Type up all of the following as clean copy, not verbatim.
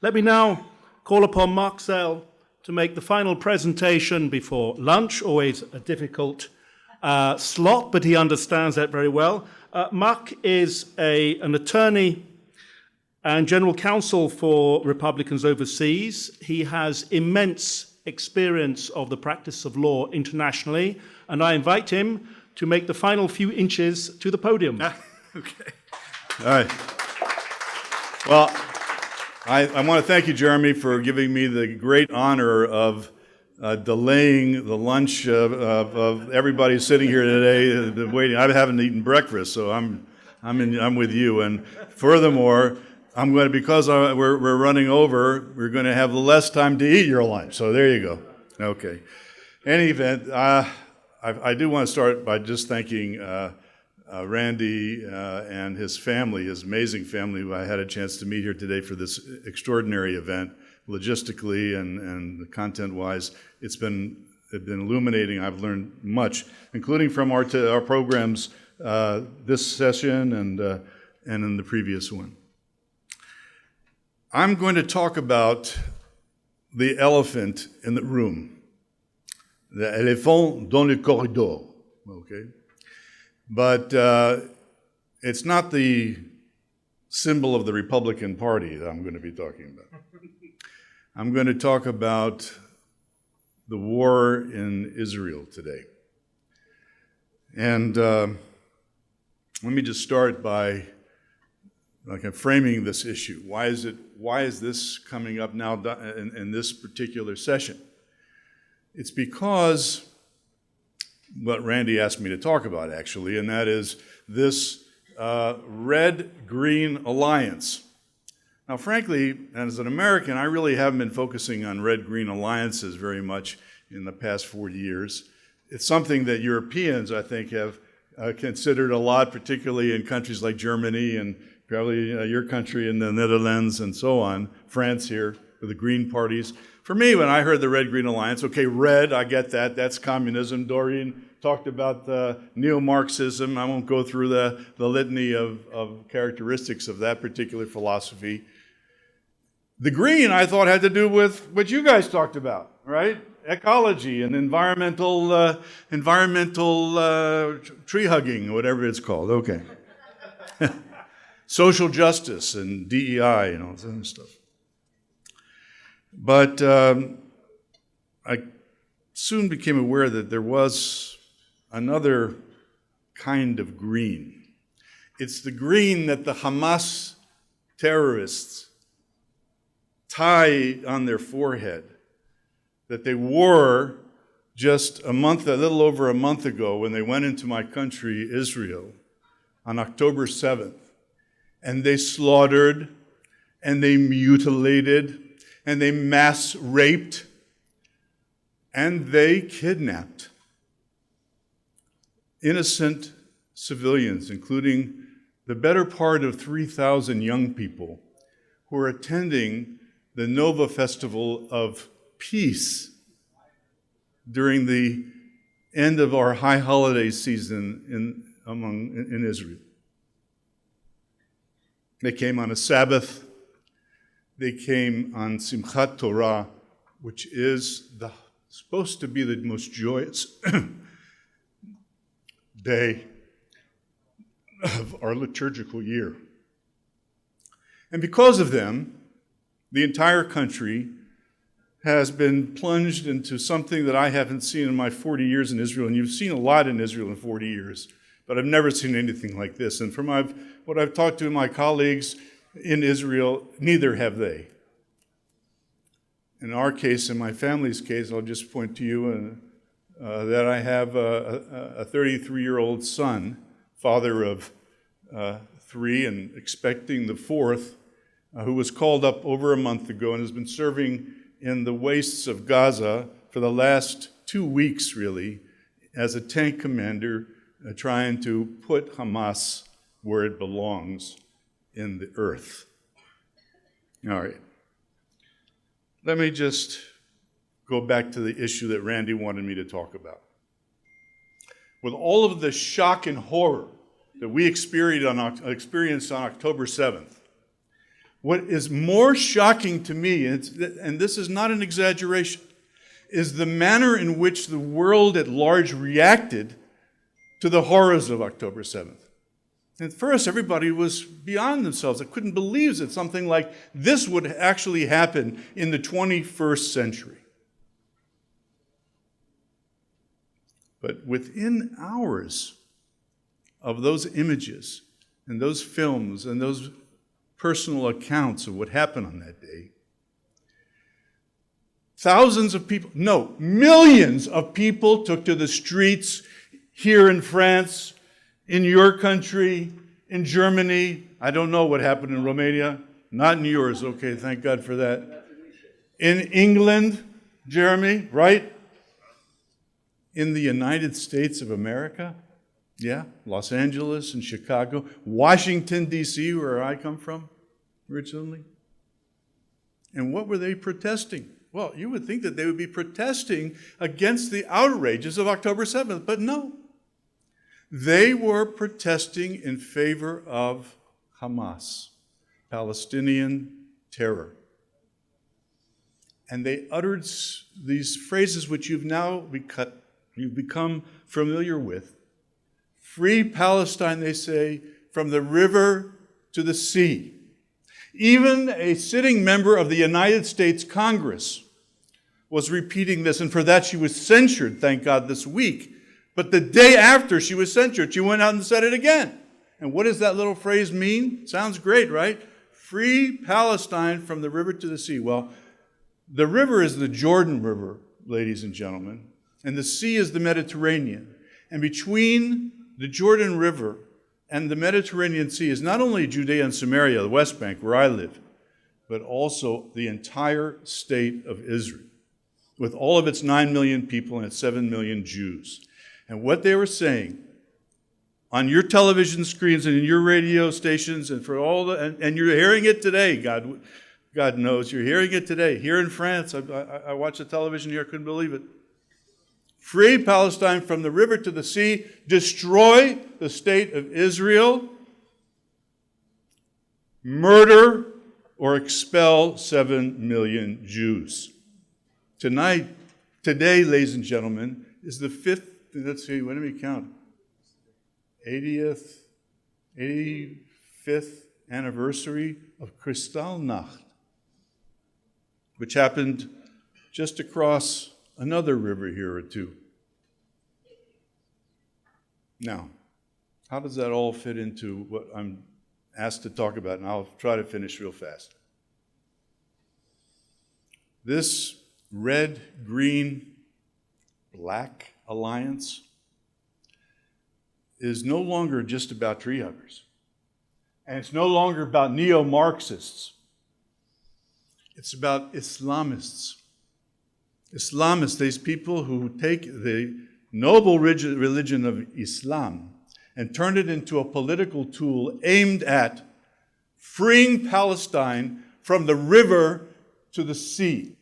Let me now call upon Marc Zell to make the final presentation before lunch, always a difficult slot, but he understands that very well. Marc is an attorney and general counsel for Republicans overseas. He has immense experience of the practice of law internationally, and I invite him to make the final few inches to the podium. Okay. All right. Well, I want to thank you, Jeremy, for giving me the great honor of delaying the lunch of everybody sitting here today, waiting. I haven't eaten breakfast, so I'm with you. And furthermore, I'm going to, because we're running over, we're going to have less time to eat your lunch. So there you go. Okay. In any event, I do want to start by just thanking Randy and his family, his amazing family, who I had a chance to meet here today for this extraordinary event, logistically and content-wise. It's been illuminating. I've learned much, including from our programs this session and in the previous one. I'm going to talk about the elephant in the room, the éléphant dans le corridor, okay? But it's not the symbol of the Republican Party that I'm going to be talking about. I'm going to talk about the war in Israel today. And let me just start by framing this issue. Why is this coming up now in this particular session? It's because what Randy asked me to talk about, actually, and that is this red-green alliance. Now, frankly, as an American, I really haven't been focusing on red-green alliances very much in the past 40 years. It's something that Europeans, I think, have considered a lot, particularly in countries like Germany and probably your country in the Netherlands and so on, France here, with the Green parties. For me, when I heard the Red-Green Alliance, okay, red, I get that, that's communism. Doreen talked about neo-Marxism. I won't go through the litany of characteristics of that particular philosophy. The green, I thought, had to do with what you guys talked about, right? Ecology and environmental tree hugging, whatever it's called, okay. Social justice and DEI and all that other stuff. But I soon became aware that there was another kind of green. It's the green that the Hamas terrorists tie on their forehead, that they wore just a little over a month ago when they went into my country, Israel, on October 7th. And they slaughtered, and they mutilated, and they mass raped, and they kidnapped innocent civilians, including the better part of 3,000 young people who are attending the Nova Festival of Peace during the end of our high holiday season in Israel. They came on a Sabbath. They came on Simchat Torah, which is supposed to be the most joyous day of our liturgical year. And because of them, the entire country has been plunged into something that I haven't seen in my 40 years in Israel, and you've seen a lot in Israel in 40 years, but I've never seen anything like this. And from what I've talked to my colleagues in Israel, neither have they. In our case, in my family's case, I'll just point to you that I have a 33-year-old son, father of 3 and expecting the 4th, who was called up over a month ago and has been serving in the wastes of Gaza for the last 2 weeks, really, as a tank commander, trying to put Hamas where it belongs in the earth. All right. Let me just go back to the issue that Randy wanted me to talk about. With all of the shock and horror that we experienced on October 7th, What is more shocking to me, and this is not an exaggeration, is the manner in which the world at large reacted to the horrors of October 7th. At first, everybody was beyond themselves. They couldn't believe that something like this would actually happen in the 21st century. But within hours of those images and those films and those personal accounts of what happened on that day, thousands of people, no, millions of people took to the streets here in France, in your country, in Germany. I don't know what happened in Romania. Not in yours. Okay, thank God for that. In England, Jeremy, right? In the United States of America, yeah, Los Angeles and Chicago, Washington, D.C., where I come from originally. And what were they protesting? Well, you would think that they would be protesting against the outrages of October 7th, but no. They were protesting in favor of Hamas, Palestinian terror. And they uttered these phrases which you've become familiar with. Free Palestine, they say, from the river to the sea. Even a sitting member of the United States Congress was repeating this, and for that she was censured, thank God, this week. But the day after she was censured, she went out and said it again. And what does that little phrase mean? Sounds great, right? Free Palestine from the river to the sea. Well, the river is the Jordan River, ladies and gentlemen, and the sea is the Mediterranean. And between the Jordan River and the Mediterranean Sea is not only Judea and Samaria, the West Bank, where I live, but also the entire state of Israel, with all of its 9 million people and its 7 million Jews. And what they were saying on your television screens and in your radio stations and for all and you're hearing it today, God knows you're hearing it today. Here in France, I watched the television here, I couldn't believe it. Free Palestine from the river to the sea, destroy the state of Israel, murder or expel 7 million Jews. Today, ladies and gentlemen, is the 5th, let's see, let me count, 85th anniversary of Kristallnacht, which happened just across another river here or two. Now, how does that all fit into what I'm asked to talk about? And I'll try to finish real fast. This red, green, black alliance is no longer just about tree huggers. And it's no longer about neo-Marxists. It's about Islamists. Islamists, these people who take the noble religion of Islam and turn it into a political tool aimed at freeing Palestine from the river to the sea.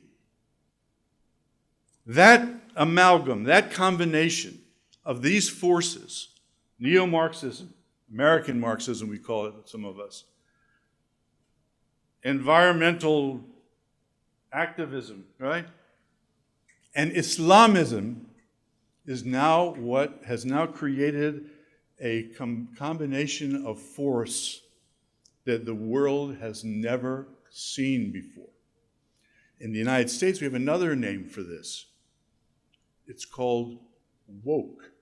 That amalgam, that combination of these forces, neo-Marxism, American Marxism we call it, some of us, environmental activism, right? And Islamism is now what has now created a combination of force that the world has never seen before. In the United States, we have another name for this. It's called woke.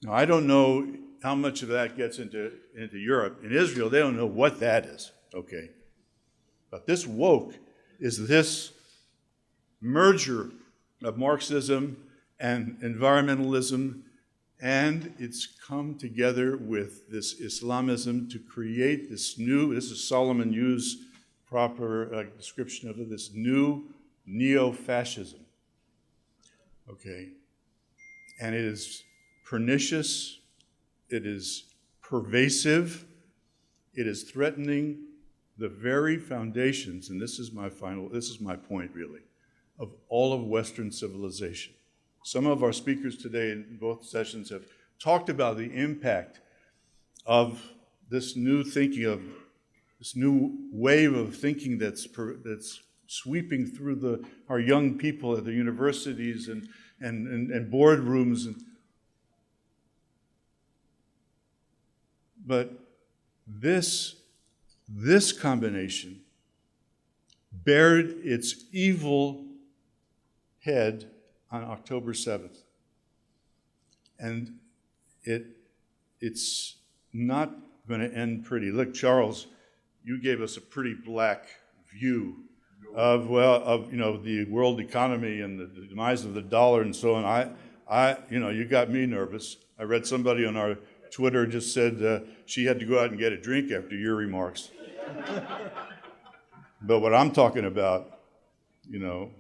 Now, I don't know how much of that gets into Europe. In Israel, they don't know what that is, okay? But this woke is this merger of Marxism and environmentalism, and it's come together with this Islamism to create this new, this is Solomon Yu's proper description of it, this new neo-fascism. Okay, and it is pernicious, it is pervasive, it is threatening the very foundations, and this is my point really, of all of Western civilization. Some of our speakers today in both sessions have talked about the impact of this new thinking of this new wave of thinking that's sweeping through our young people at the universities and boardrooms. But this combination bared its evil head on October 7th. And it's not going to end pretty. Look, Charles, you gave us a pretty black view of the world economy and the demise of the dollar and so on. You got me nervous. I read somebody on our Twitter just said she had to go out and get a drink after your remarks. But what I'm talking about, you're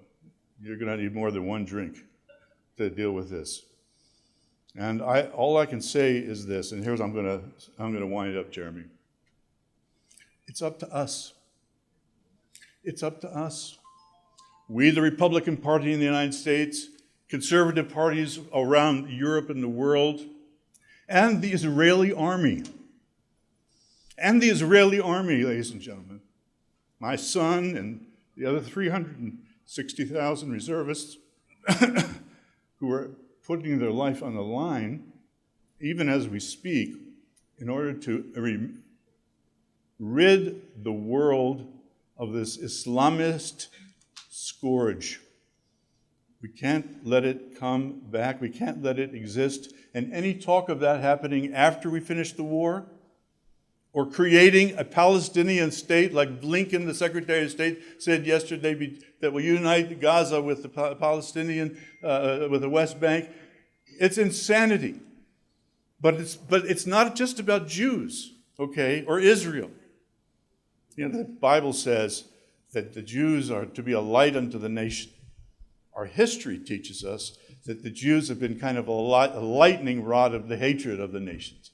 going to need more than one drink to deal with this. And all I can say is this, and here's I'm going to wind it up, Jeremy. It's up to us. It's up to us. We, the Republican Party in the United States, conservative parties around Europe and the world, and the Israeli army. And the Israeli army, ladies and gentlemen. My son and the other 360,000 reservists who are putting their life on the line, even as we speak, in order to rid the world of this Islamist scourge. We can't let it come back. We can't let it exist. And any talk of that happening after we finish the war, or creating a Palestinian state like Blinken, the Secretary of State, said yesterday that will unite Gaza with the Palestinian, with the West Bank, it's insanity. But it's not just about Jews, okay, or Israel. The Bible says that the Jews are to be a light unto the nation. Our history teaches us that the Jews have been kind of a lightning rod of the hatred of the nations.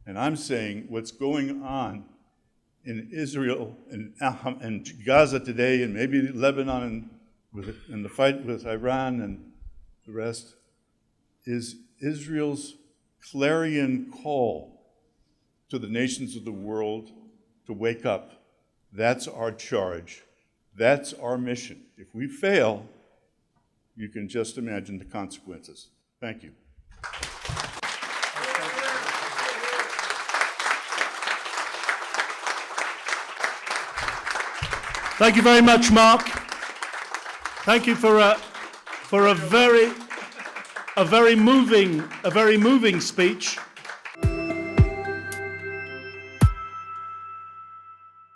And I'm saying what's going on in Israel and Gaza today, and maybe Lebanon and the fight with Iran and the rest, is Israel's clarion call to the nations of the world to wake up. That's our charge. That's our mission. If we fail, you can just imagine the consequences. Thank you. Thank you very much, Mark. Thank you for a very moving speech.